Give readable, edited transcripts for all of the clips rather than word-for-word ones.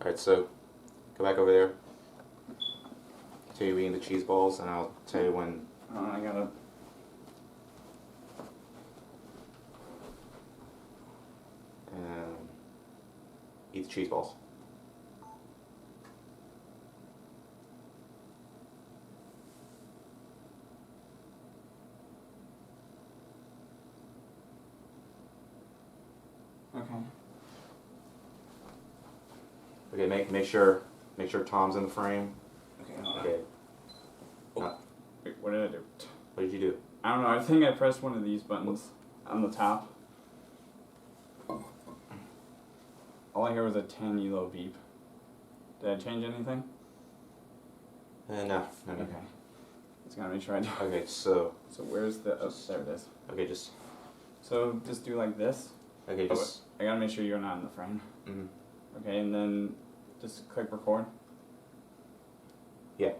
Alright, so go back over there. Tell you eating the cheese balls, and I'll tell you when. I gotta. Eat the cheese balls. Okay. Okay, make sure Tom's in the frame. Okay. Hold on. Okay. Wait, what did I do? What did you do? I don't know. I think I pressed one of these buttons on the top. All I hear was a tiny little beep. Did I change anything? No. Okay. Just gotta make sure I do. Okay, so. So where's the? Oh, there it is. Okay, just. So just do like this. Okay, just. I gotta make sure you're not in the frame. Mhm. Okay, and then just click record. Yeah.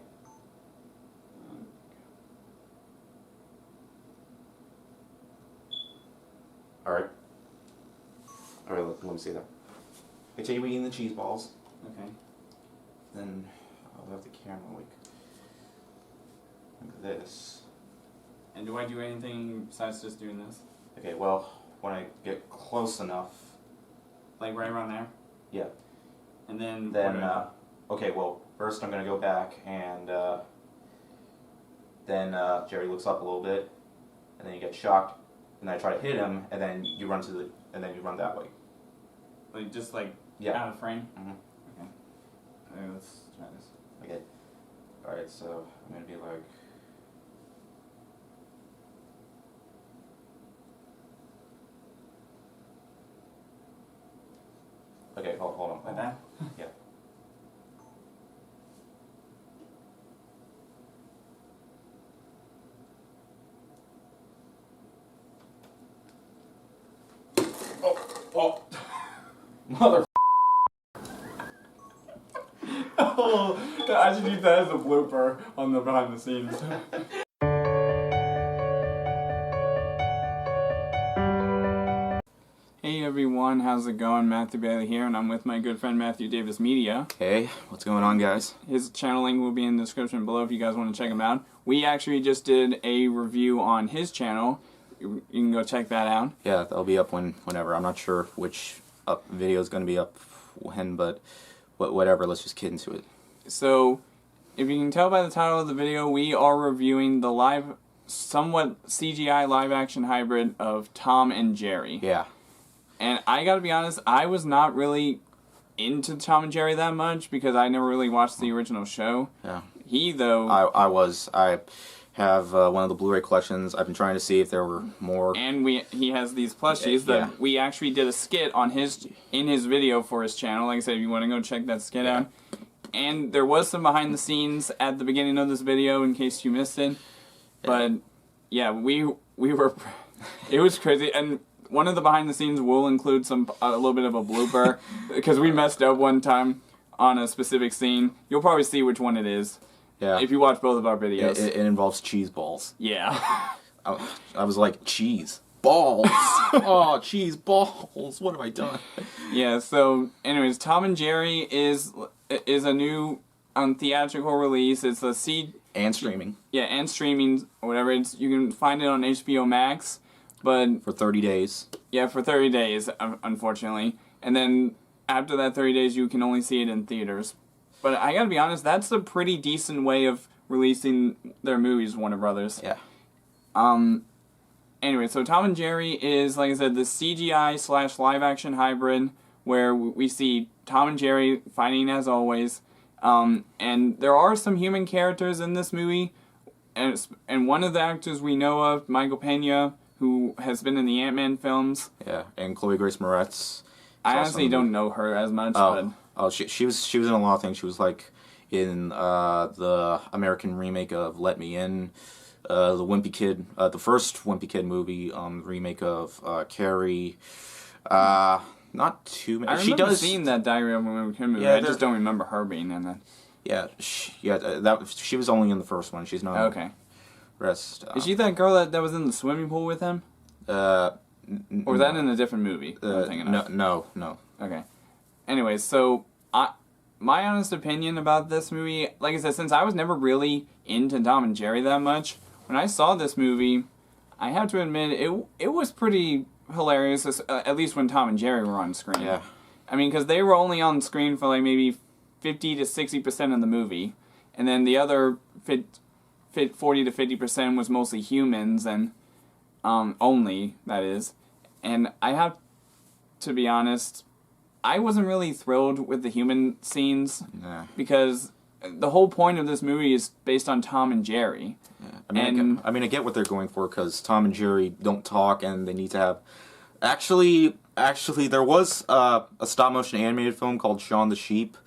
Alright. Alright, let me see that. Okay, so you're eating the cheese balls. Okay. Then I'll have the camera like this. And do I do anything besides just doing this? Okay, well, when I get close enough. Like right around there? Yeah. And then okay, well, first I'm gonna go back and then Jerry looks up a little bit, and then you get shocked, and then I try to hit him, and then you run that way. Like just like out of frame? Mm-hmm. Okay, let's try this. Okay. Alright, so I'm gonna be like. Okay, hold on. Like that? Yeah. Oh! Mother. Oh, I should use that as a blooper on the behind the scenes. Hey everyone, how's it going? Matthew Bailey here, and I'm with my good friend Matthew Davis Media. Hey, what's going on, guys? His channel link will be in the description below if you guys want to check him out. We actually just did a review on his channel. You can go check that out. Yeah, that'll be up whenever. I'm not sure which video is going to be up when, but whatever. Let's just get into it. So, if you can tell by the title of the video, we are reviewing the somewhat CGI live-action hybrid of Tom and Jerry. Yeah. And I gotta be honest, I was not really into Tom and Jerry that much because I never really watched the original show. Yeah. He, though... I have one of the Blu-ray collections. I've been trying to see if there were more. And he has these plushies that we actually did a skit on in his video for his channel. Like I said, if you want to go check that skit out. And there was some behind the scenes at the beginning of this video in case you missed it. But yeah, we were it was crazy. And one of the behind the scenes will include a little bit of a blooper because we messed up one time on a specific scene. You'll probably see which one it is. Yeah. If you watch both of our videos. It involves cheese balls. Yeah. I was like, cheese balls. Oh, cheese balls. What have I done? Yeah, so anyways, Tom and Jerry is a new theatrical release. It's a and streaming. Yeah, and streaming or whatever. You can find it on HBO Max, but for 30 days. Yeah, for 30 days, unfortunately. And then after that 30 days, you can only see it in theaters. But I gotta be honest, that's a pretty decent way of releasing their movies, Warner Brothers. Yeah. Anyway, so Tom and Jerry is, like I said, the CGI / live-action hybrid where we see Tom and Jerry fighting as always. And there are some human characters in this movie. And one of the actors we know of, Michael Pena, who has been in the Ant-Man films. Yeah, and Chloe Grace Moretz. I honestly don't know her as much, but... Oh, she was in a lot of things. She was like in the American remake of Let Me In, the Wimpy Kid, the first Wimpy Kid movie, remake of Carrie. Not too many. I remember seeing that Diary of a Wimpy Kid movie. Yeah, I just don't remember her being in it. Yeah, she was only in the first one. She's not. Okay. Rest. Is she that girl that was in the swimming pool with him? Or was that in a different movie? I'm thinking of? No. Okay. Anyways, so my honest opinion about this movie, like I said, since I was never really into Tom and Jerry that much, when I saw this movie, I have to admit it was pretty hilarious, at least when Tom and Jerry were on screen. Yeah. I mean, because they were only on screen for like maybe 50 to 60% of the movie, and then the other 40 to 50% was mostly humans, and only, that is. And I have to be honest, I wasn't really thrilled with the human scenes, because the whole point of this movie is based on Tom and Jerry. Yeah. I get what they're going for, because Tom and Jerry don't talk, and they need to have... Actually, there was a stop-motion animated film called Shaun the Sheep.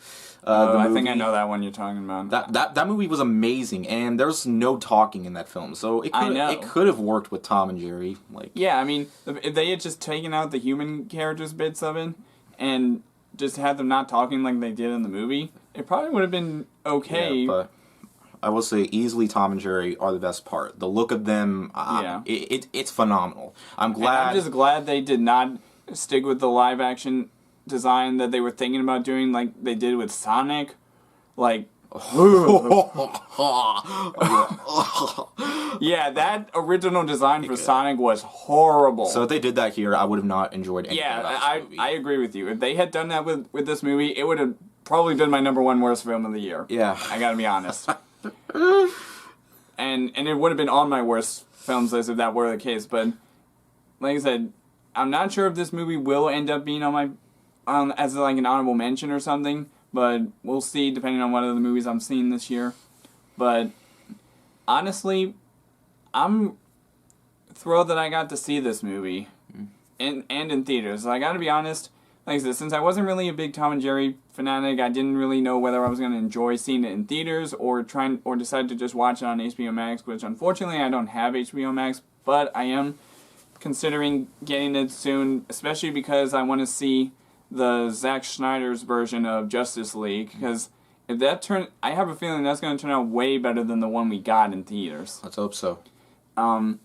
I think I know that one you're talking about. That movie was amazing, and there's no talking in that film, so it could have worked with Tom and Jerry. Yeah, I mean, if they had just taken out the human characters bits of it, and just had them not talking like they did in the movie, it probably would have been okay. Yeah, but I will say easily Tom and Jerry are the best part. The look of them, it's phenomenal. I'm just glad they did not stick with the live action design that they were thinking about doing, like they did with Sonic. Like, yeah, that original design for Sonic was horrible. So if they did that here, I would have not enjoyed anything. Yeah, I agree with you. If they had done that with this movie, it would have probably been my #1 worst film of the year. Yeah, I gotta be honest. and it would have been on my worst films list if that were the case. But like I said, I'm not sure if this movie will end up being on my as like an honorable mention or something. But we'll see, depending on what other movies I'm seeing this year. But honestly, I'm thrilled that I got to see this movie and in theaters. I got to be honest, like I said, since I wasn't really a big Tom and Jerry fanatic, I didn't really know whether I was going to enjoy seeing it in theaters or decide to just watch it on HBO Max, which unfortunately I don't have HBO Max, but I am considering getting it soon, especially because I want to see the Zack Snyder's version of Justice League, because if that I have a feeling that's going to turn out way better than the one we got in theaters. Let's hope so. And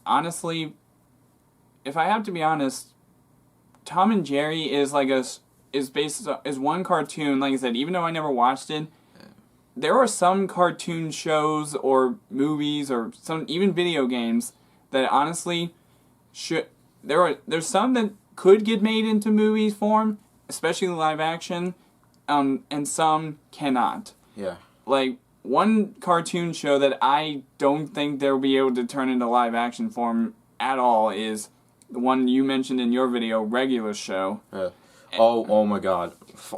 honestly, if I have to be honest, Tom and Jerry is is one cartoon. Like I said, even though I never watched it, there are some cartoon shows or movies or some even video games that honestly there's some that could get made into movie form, especially live action, and some cannot. Yeah. Like, one cartoon show that I don't think they'll be able to turn into live action form at all is the one you mentioned in your video, Regular Show. Yeah. Oh my god.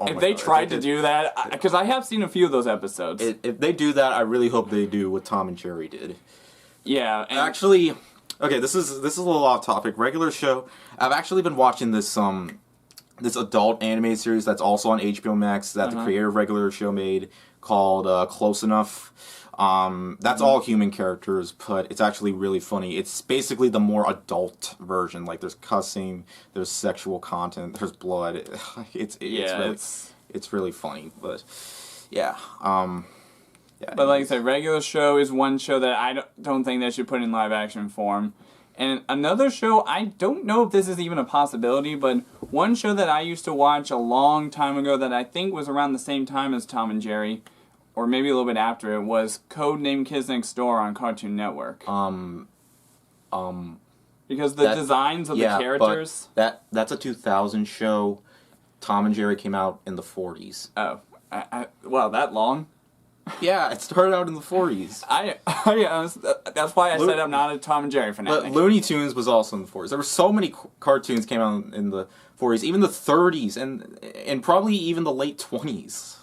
If they tried to do that, because I have seen a few of those episodes. If they do that, I really hope they do what Tom and Jerry did. Yeah. Actually... Okay, this is a little off topic. Regular Show. I've actually been watching this adult animated series that's also on HBO Max that the creator of Regular Show made called Close Enough. That's all human characters, but it's actually really funny. It's basically the more adult version. Like there's cussing, there's sexual content, there's blood. It's really funny, but yeah. Yeah, but like I said, Regular Show is one show that I don't think they should put in live action form. And another show, I don't know if this is even a possibility, but one show that I used to watch a long time ago that I think was around the same time as Tom and Jerry, or maybe a little bit after it, was Codename Kids Next Door on Cartoon Network. Because the designs of the characters... But that's a 2000 show. Tom and Jerry came out in the 40s. Oh. Well, that long? Yeah, it started out in the 40s. That's why I said I'm not a Tom and Jerry fanatic. But Looney Tunes was also in the 40s. There were so many cartoons came out in the 40s, even the 30s, and probably even the late 20s.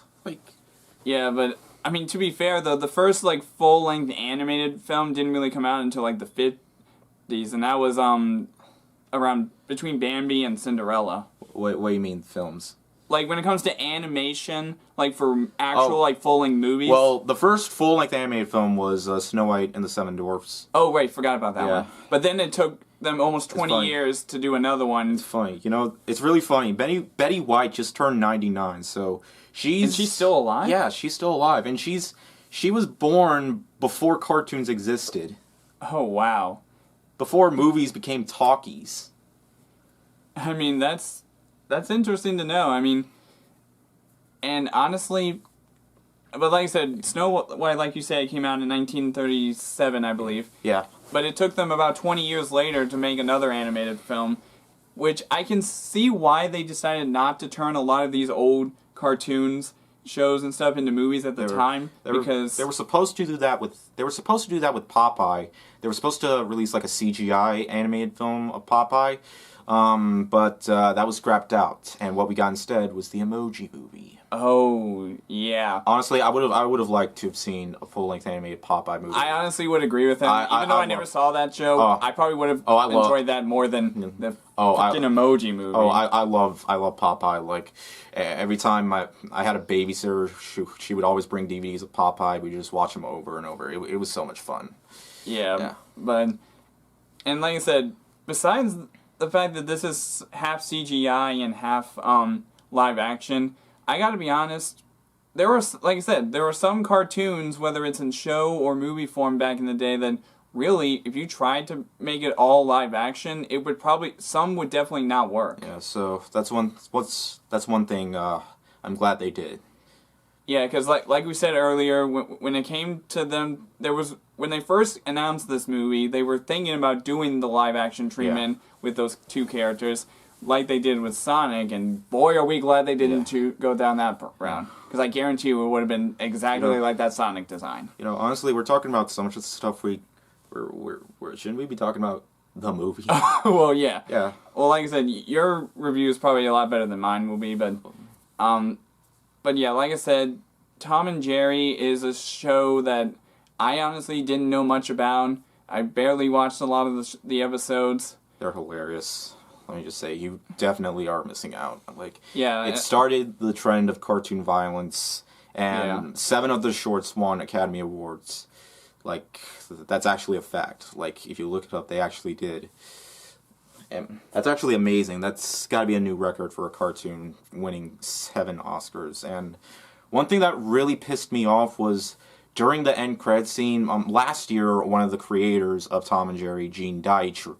Yeah, but I mean, to be fair, the first full-length animated film didn't really come out until the 50s, and that was around between Bambi and Cinderella. What do you mean films? When it comes to animation, for actual, full-length movies. Well, the first full-length animated film was Snow White and the Seven Dwarfs. Oh, right, forgot about that one. But then it took them almost 20 years to do another one. It's funny. It's really funny. Betty White just turned 99, so she's still alive? Yeah, she's still alive. And she was born before cartoons existed. Oh, wow. Before movies became talkies. I mean, that's interesting to know. I mean, And honestly, but like I said, Snow White, like you said, came out in 1937, I believe. Yeah. But it took them about 20 years later to make another animated film, which I can see why they decided not to turn a lot of these old cartoons, shows and stuff into movies at the time, because they were supposed to do that with Popeye. They were supposed to release like a CGI animated film of Popeye, but that was scrapped out, and what we got instead was the Emoji Movie. Oh yeah. Honestly, I would have liked to have seen a full length animated Popeye movie. I honestly would agree with him. Even though I never saw that show, I probably would have enjoyed that more than the fucking Emoji Movie. Oh, I love Popeye. Like every time I had a babysitter, she would always bring DVDs of Popeye. We just watch them over and over. It was so much fun. Yeah, but and like I said, besides the fact that this is half CGI and half live action, I gotta be honest, there were, like I said, there were some cartoons, whether it's in show or movie form back in the day, that really, if you tried to make it all live action, it would probably, some would definitely not work. Yeah, so that's one thing I'm glad they did. Yeah, because like we said earlier, when it came to them, when they first announced this movie, they were thinking about doing the live action treatment with those two characters, like they did with Sonic, and boy, are we glad they didn't go down that route. Because I guarantee you it would have been exactly like that Sonic design. Honestly, we're talking about so much of the stuff we're shouldn't we be talking about the movie? Well, yeah. Yeah. Well, like I said, your review is probably a lot better than mine will be, but yeah, like I said, Tom and Jerry is a show that I honestly didn't know much about. I barely watched a lot of the episodes. They're hilarious. Let me just say, you definitely are missing out. Like, yeah, it started the trend of cartoon violence, and 7 of the shorts won Academy Awards. Like, that's actually a fact. Like, if you look it up, they actually did. And that's actually amazing. That's got to be a new record for a cartoon winning 7 Oscars. And one thing that really pissed me off was during the end credit scene, last year, one of the creators of Tom and Jerry, Gene Deitch,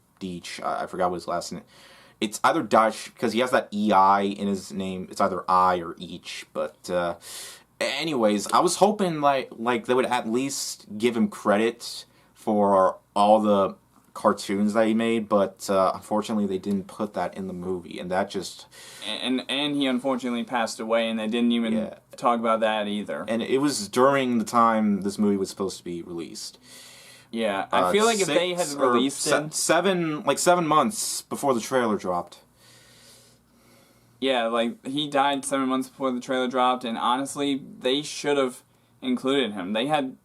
I forgot what his last name. It's either Dutch, because he has that EI in his name. It's either I or each. But anyways, I was hoping like they would at least give him credit for all the cartoons that he made, but unfortunately they didn't put that in the movie, and that just... And he unfortunately passed away, and they didn't even talk about that either. And it was during the time this movie was supposed to be released. Yeah, I feel like if they had released it... 7 months before the trailer dropped. Yeah, like, he died 7 months before the trailer dropped, and honestly, they should have included him. They had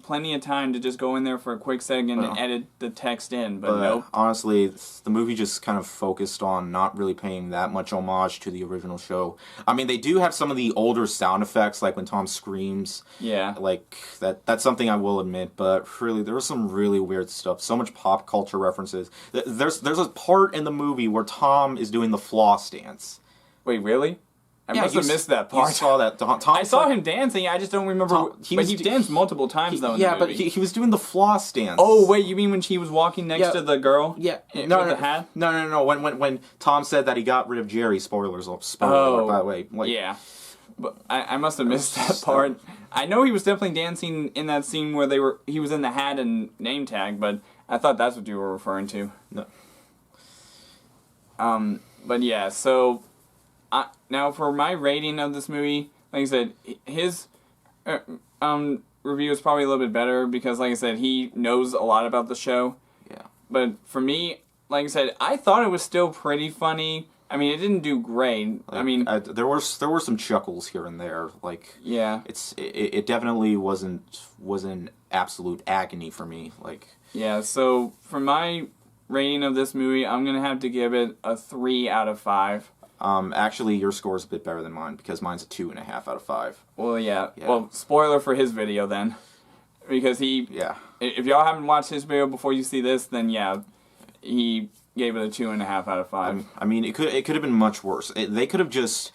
plenty of time to just go in there for a quick second and edit the text in, but nope. Honestly, the movie just kind of focused on not really paying that much homage to the original show. I mean, they do have some of the older sound effects, like when Tom screams. Yeah. Like, that's something I will admit, but really, there was some really weird stuff. So much pop culture references. There's a part in the movie where Tom is doing the floss dance. Wait, really? I must have missed that part. You saw that. Tom, I saw him dancing, I just don't remember. He danced multiple times, though, in the movie. But he was doing the floss dance. Oh, wait, you mean when she was walking next to the girl? Yeah. With the hat? No. When Tom said that he got rid of Jerry, spoiler alert, by the way. Like, yeah. But I must have missed that part. I know he was definitely dancing in that scene where he was in the hat and name tag, but I thought that's what you were referring to. No. But yeah, so... now, for my rating of this movie, like I said, his review is probably a little bit better because, like I said, he knows a lot about the show. Yeah. But for me, like I said, I thought it was still pretty funny. I mean, it didn't do great. Like, I mean, there were some chuckles here and there. Like, yeah, it definitely wasn't absolute agony for me. Like, yeah. So for my rating of this movie, I'm gonna have to give it a 3 out of 5. Actually, your score is a bit better than mine because mine's a 2.5 out of 5. Well, yeah. Well, spoiler for his video then, because he. Yeah. If y'all haven't watched his video before you see this, then yeah, he gave it a 2.5 out of 5. I mean, it could have been much worse. They could have just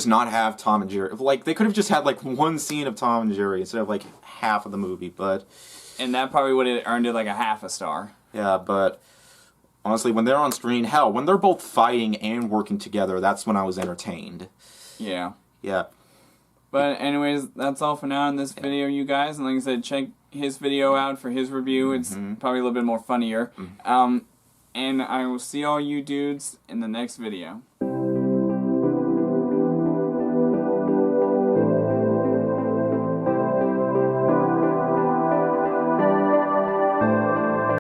not have Tom and Jerry. Like, they could have just had like one scene of Tom and Jerry instead of like half of the movie. But. And that probably would have earned it like a half a star. Yeah, but. Honestly, when they're on screen, hell, when they're both fighting and working together, that's when I was entertained. Yeah. Yeah. But anyways, that's all for now in this video, you guys. And like I said, check his video out for his review. It's probably a little bit more funnier. And I will see all you dudes in the next video.